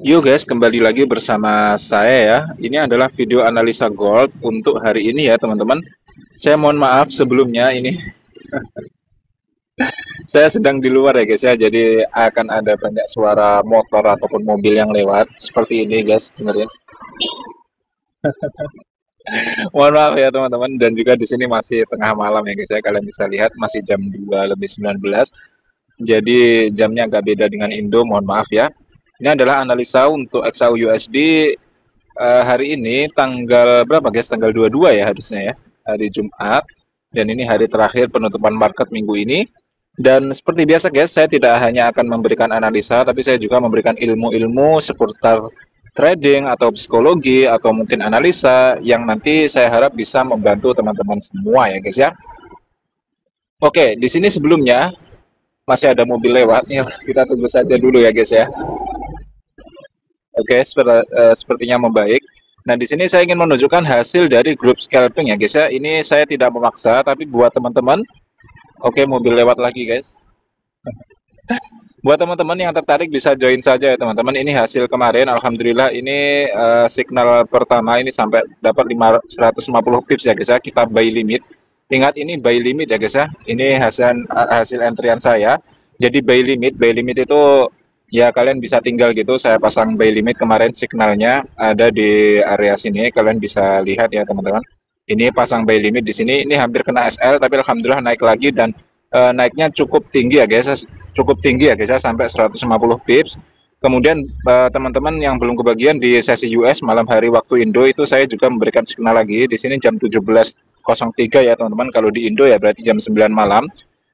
Yuk guys, kembali lagi bersama saya ya. Ini adalah video analisa gold untuk hari ini ya teman-teman. Saya mohon maaf sebelumnya, ini saya sedang di luar ya guys ya. Jadi akan ada banyak suara motor ataupun mobil yang lewat. Seperti ini guys, dengerin. Mohon maaf ya teman-teman. Dan juga di sini masih tengah malam ya guys ya. Kalian bisa lihat masih jam 2 lebih 19. Jadi jamnya agak beda dengan Indo, mohon maaf ya. Ini adalah analisa untuk XAU USD hari ini tanggal berapa guys? Tanggal 22 ya harusnya ya. Hari Jumat. Dan ini hari terakhir penutupan market minggu ini. Dan seperti biasa guys, saya tidak hanya akan memberikan analisa, tapi saya juga memberikan ilmu-ilmu seputar trading atau psikologi atau mungkin analisa yang nanti saya harap bisa membantu teman-teman semua ya guys ya. Oke, di sini sebelumnya masih ada mobil lewat ya, kita tunggu saja dulu ya guys ya. Oke, sepertinya membaik. Nah, di sini saya ingin menunjukkan hasil dari grup scalping ya guys ya. Ini saya tidak memaksa, tapi buat teman-teman, oke mobil lewat lagi guys. Buat teman-teman yang tertarik bisa join saja ya teman-teman. Ini hasil kemarin, alhamdulillah ini signal pertama ini sampai dapat 150 pips ya guys ya. Kita buy limit. Ingat ini buy limit ya guys ya. Ini hasil entrian saya. Jadi buy limit itu ya kalian bisa tinggal gitu. Saya pasang buy limit kemarin, signalnya ada di area sini. Kalian bisa lihat ya teman-teman. Ini pasang buy limit di sini. Ini hampir kena SL tapi alhamdulillah naik lagi dan naiknya cukup tinggi ya guys, cukup tinggi ya guys ya, sampai 150 pips. Kemudian teman-teman yang belum kebagian di sesi US malam hari waktu Indo itu saya juga memberikan signal lagi di sini jam 17.03 ya teman-teman. Kalau di Indo ya berarti jam 9 malam.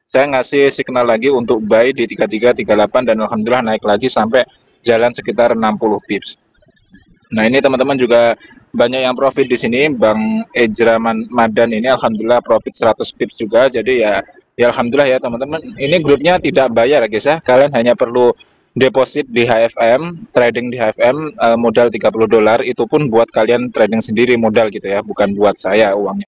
Saya ngasih signal lagi untuk buy di 3338 dan alhamdulillah naik lagi sampai jalan sekitar 60 pips. Nah, ini teman-teman juga banyak yang profit di sini. Bang Ejra Madan ini alhamdulillah profit 100 pips juga. Jadi ya alhamdulillah ya teman-teman. Ini grupnya tidak bayar ya guys ya. Kalian hanya perlu deposit di HFM, trading di HFM modal $30. Itu pun buat kalian trading sendiri modal gitu ya, bukan buat saya uangnya.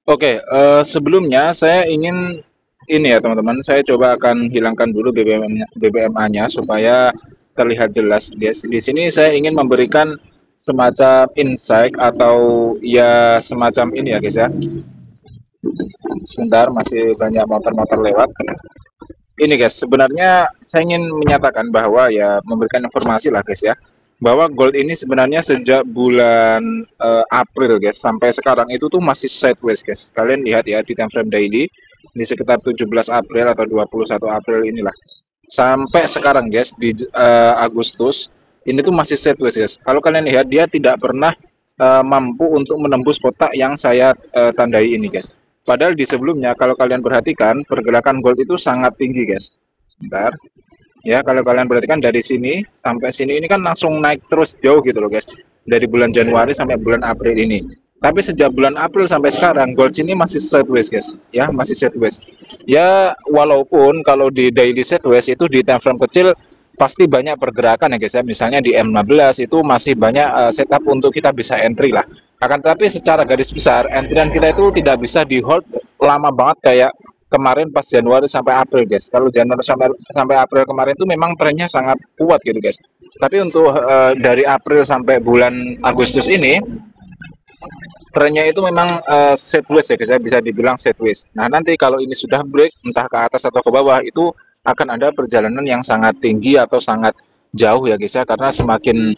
Oke, sebelumnya saya ingin ini ya teman-teman, saya coba akan hilangkan dulu BBMA-nya supaya terlihat jelas. Di sini saya ingin memberikan semacam insight atau ya semacam ini ya guys ya. Sebentar, masih banyak motor-motor lewat. Ini guys, sebenarnya saya ingin menyatakan bahwa ya memberikan informasi lah guys ya, bahwa gold ini sebenarnya sejak bulan April guys sampai sekarang itu tuh masih sideways guys. Kalian lihat ya di time frame daily di sekitar 17 April atau 21 April inilah. Sampai sekarang guys di Agustus ini tuh masih sideways guys. Kalau kalian lihat dia tidak pernah mampu untuk menembus kotak yang saya tandai ini guys. Padahal di sebelumnya kalau kalian perhatikan pergerakan gold itu sangat tinggi guys. Sebentar. Ya, kalau kalian perhatikan dari sini sampai sini ini kan langsung naik terus jauh gitu loh guys. Dari bulan Januari sampai bulan April ini. Tapi sejak bulan April sampai sekarang gold sini masih sideways guys. Ya, masih sideways. Ya, walaupun kalau di daily sideways itu di time frame kecil pasti banyak pergerakan ya guys ya. Misalnya di M15 itu masih banyak setup untuk kita bisa entry lah. Akan tetapi secara garis besar entrian kita itu tidak bisa di hold lama banget kayak kemarin pas Januari sampai April guys. Kalau Januari sampai April kemarin itu memang trennya sangat kuat gitu guys. Tapi untuk dari April sampai bulan Agustus ini trennya itu memang sideways ya guys, saya bisa dibilang sideways. Nah, nanti kalau ini sudah break entah ke atas atau ke bawah itu akan ada perjalanan yang sangat tinggi atau sangat jauh ya guys ya, karena semakin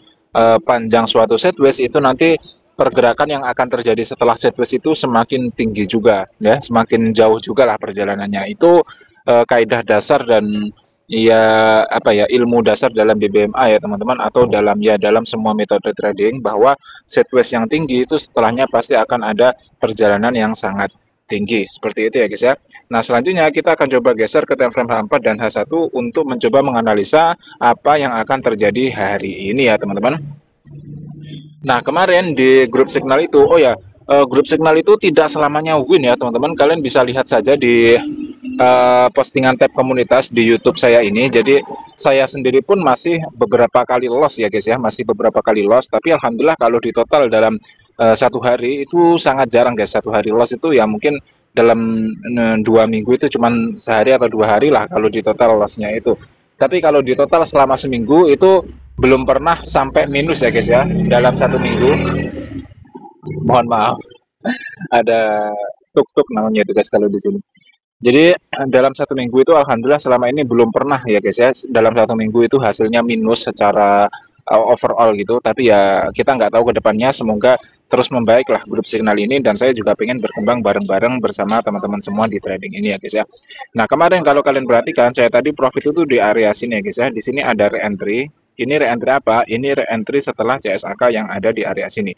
panjang suatu sideways itu nanti pergerakan yang akan terjadi setelah sideways itu semakin tinggi juga ya, semakin jauh juga lah perjalanannya. Itu kaidah dasar dan ya apa ya, ilmu dasar dalam BBMA ya teman-teman, atau dalam semua metode trading, bahwa sideways yang tinggi itu setelahnya pasti akan ada perjalanan yang sangat tinggi. Seperti itu ya guys ya. Nah, selanjutnya kita akan coba geser ke time frame H4 dan H1 untuk mencoba menganalisa apa yang akan terjadi hari ini ya teman-teman. Nah, kemarin di grup signal itu, oh ya, grup signal itu tidak selamanya win ya teman-teman. Kalian bisa lihat saja di postingan tab komunitas di YouTube saya ini. Jadi saya sendiri pun masih beberapa kali loss ya guys ya, masih beberapa kali loss. Tapi alhamdulillah kalau di total dalam satu hari itu sangat jarang guys. Satu hari loss itu ya mungkin dalam 2 minggu itu cuman sehari atau 2 hari lah kalau di total lossnya itu. Tapi kalau di total selama seminggu itu belum pernah sampai minus ya guys ya dalam 1 minggu. Mohon maaf, ada tuk-tuk namanya itu guys kalau di sini. Jadi dalam 1 minggu itu alhamdulillah selama ini belum pernah ya guys ya dalam 1 minggu itu hasilnya minus secara overall gitu. Tapi ya kita nggak tahu ke depannya, semoga terus membaik lah grup Signal ini, dan saya juga pengen berkembang bareng-bareng bersama teman-teman semua di trading ini ya guys ya. Nah kemarin kalau kalian perhatikan saya tadi profit itu di area sini ya guys ya. Di sini ada re-entry. Ini re-entry apa? Ini re-entry setelah CSAK yang ada di area sini.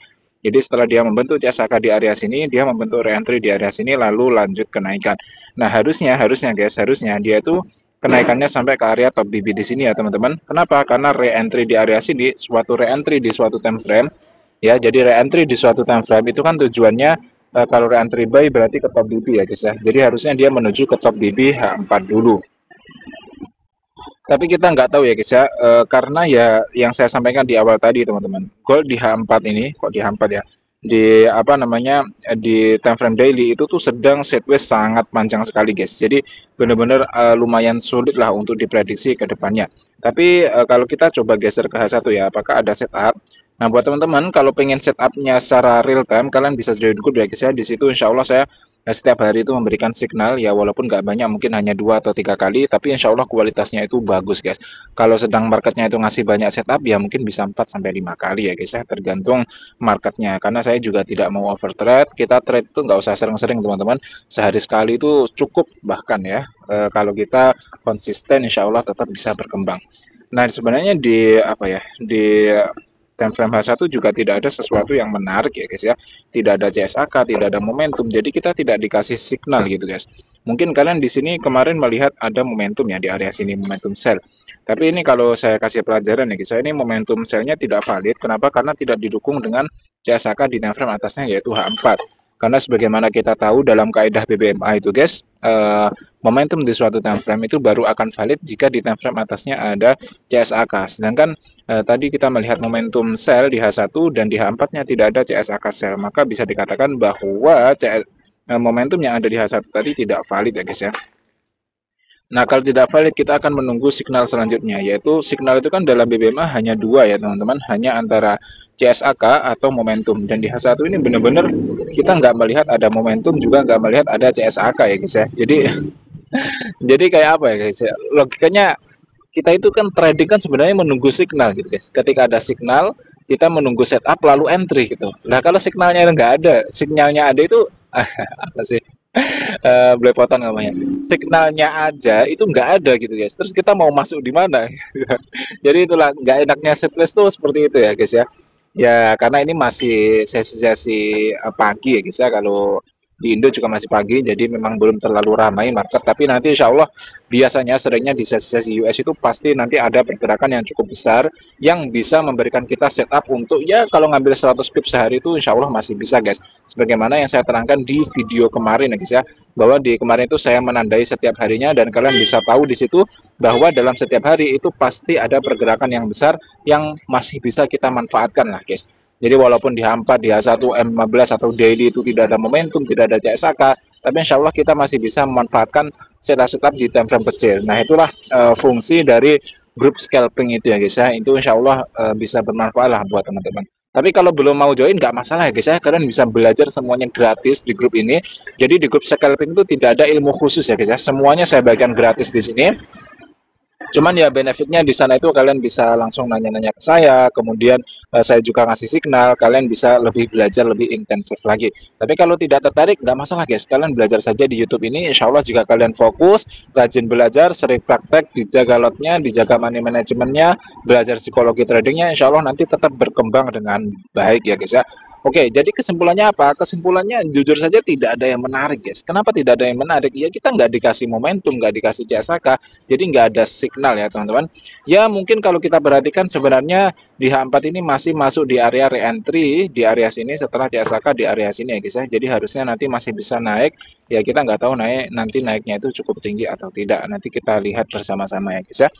Jadi setelah dia membentuk CSAK di area sini, dia membentuk re-entry di area sini, lalu lanjut kenaikan. Nah harusnya guys, harusnya dia itu kenaikannya sampai ke area top BB di sini ya teman-teman. Kenapa? Karena re-entry di area sini, suatu re-entry di suatu time frame, ya. Jadi re-entry di suatu time frame itu kan tujuannya kalau re-entry buy berarti ke top BB ya guys ya. Jadi harusnya dia menuju ke top BB H4 dulu. Tapi kita nggak tahu ya guys ya, karena ya yang saya sampaikan di awal tadi teman-teman, gold di H4 ini, kok di H4 ya, di apa namanya, di time frame daily itu tuh sedang sideways sangat panjang sekali guys. Jadi benar-benar lumayan sulit lah untuk diprediksi ke depannya. Tapi kalau kita coba geser ke H1 ya, apakah ada setup? Nah buat teman-teman kalau pengen setupnya secara real time, kalian bisa join grup ya guys ya. Di situ insya Allah saya setiap hari itu memberikan signal ya, walaupun nggak banyak, mungkin hanya 2 atau 3 kali, tapi insya Allah kualitasnya itu bagus guys. Kalau sedang marketnya itu ngasih banyak setup ya mungkin bisa 4 sampai 5 kali ya guys ya, tergantung marketnya. Karena saya juga tidak mau over trade, kita trade itu nggak usah sering-sering teman-teman, sehari sekali itu cukup bahkan ya. Kalau kita konsisten insya Allah tetap bisa berkembang. Nah sebenarnya di apa ya, di time frame H1 juga tidak ada sesuatu yang menarik ya guys ya. Tidak ada CSAK, tidak ada momentum. Jadi kita tidak dikasih signal gitu guys. Mungkin kalian di sini kemarin melihat ada momentum ya di area sini, momentum sell. Tapi ini kalau saya kasih pelajaran ya guys, ini momentum sellnya tidak valid. Kenapa? Karena tidak didukung dengan CSAK di time frame atasnya yaitu H4. Karena sebagaimana kita tahu dalam kaidah BBMA itu guys, momentum di suatu time frame itu baru akan valid jika di time frame atasnya ada CSAK. Sedangkan tadi kita melihat momentum sell di H1 dan di H4-nya tidak ada CSAK sell, maka bisa dikatakan bahwa momentum yang ada di H1 tadi tidak valid ya guys ya. Nah, kalau tidak valid kita akan menunggu signal selanjutnya, yaitu signal itu kan dalam BBMA hanya 2 ya teman-teman, hanya antara CSAK atau momentum. Dan di H1 ini benar-benar kita nggak melihat ada momentum, juga nggak melihat ada CSAK ya guys ya. Jadi jadi kayak apa ya guys ya, logikanya kita itu kan trading kan sebenarnya menunggu signal gitu guys. Ketika ada signal kita menunggu setup lalu entry gitu. Nah kalau signalnya nggak ada, sinyalnya ada itu apa sih, belepotan namanya, signalnya aja itu nggak ada gitu guys, terus kita mau masuk di mana? Jadi itulah nggak enaknya setlist tuh seperti itu ya guys ya. Ya karena ini masih sesi-sesi pagi ya guys ya, kalau di Indo juga masih pagi, jadi memang belum terlalu ramai market. Tapi nanti insya Allah biasanya seringnya di sesi-sesi US itu pasti nanti ada pergerakan yang cukup besar yang bisa memberikan kita setup untuk ya kalau ngambil 100 pip sehari itu insya Allah masih bisa guys. Sebagaimana yang saya terangkan di video kemarin ya guys ya, bahwa di kemarin itu saya menandai setiap harinya dan kalian bisa tahu di situ bahwa dalam setiap hari itu pasti ada pergerakan yang besar yang masih bisa kita manfaatkan lah guys. Jadi walaupun di H4, di H1, M15 atau daily itu tidak ada momentum, tidak ada CSAK, tapi insya Allah kita masih bisa memanfaatkan setup-setup di time frame kecil. Nah itulah fungsi dari grup scalping itu ya guys ya. Itu insya Allah bisa bermanfaat lah buat teman-teman. Tapi kalau belum mau join nggak masalah ya guys ya. Kalian bisa belajar semuanya gratis di grup ini. Jadi di grup scalping itu tidak ada ilmu khusus ya guys ya. Semuanya saya bagikan gratis di sini. Cuman ya benefitnya di sana itu kalian bisa langsung nanya-nanya ke saya, kemudian saya juga ngasih signal, kalian bisa lebih belajar lebih intensif lagi. Tapi kalau tidak tertarik, nggak masalah guys, kalian belajar saja di YouTube ini, insya Allah jika kalian fokus, rajin belajar, sering praktek, dijaga lotnya, dijaga money manajemennya, belajar psikologi tradingnya, insya Allah nanti tetap berkembang dengan baik ya guys ya. Oke, jadi kesimpulannya apa? Kesimpulannya jujur saja tidak ada yang menarik guys. Kenapa tidak ada yang menarik? Ya kita nggak dikasih momentum, nggak dikasih CSAK, jadi nggak ada signal ya teman-teman. Ya mungkin kalau kita perhatikan sebenarnya di H4 ini masih masuk di area re-entry di area sini setelah CSAK di area sini ya guys ya. Jadi harusnya nanti masih bisa naik. Ya kita nggak tahu nanti naiknya itu cukup tinggi atau tidak. Nanti kita lihat bersama-sama ya guys ya.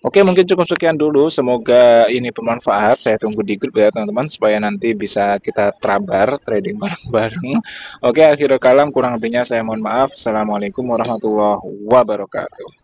Oke, mungkin cukup sekian dulu. Semoga ini bermanfaat. Saya tunggu di grup ya teman-teman supaya nanti bisa kita trabar trading bareng-bareng. Oke, akhirul kalam kurang lebihnya saya mohon maaf. Assalamualaikum warahmatullahi wabarakatuh.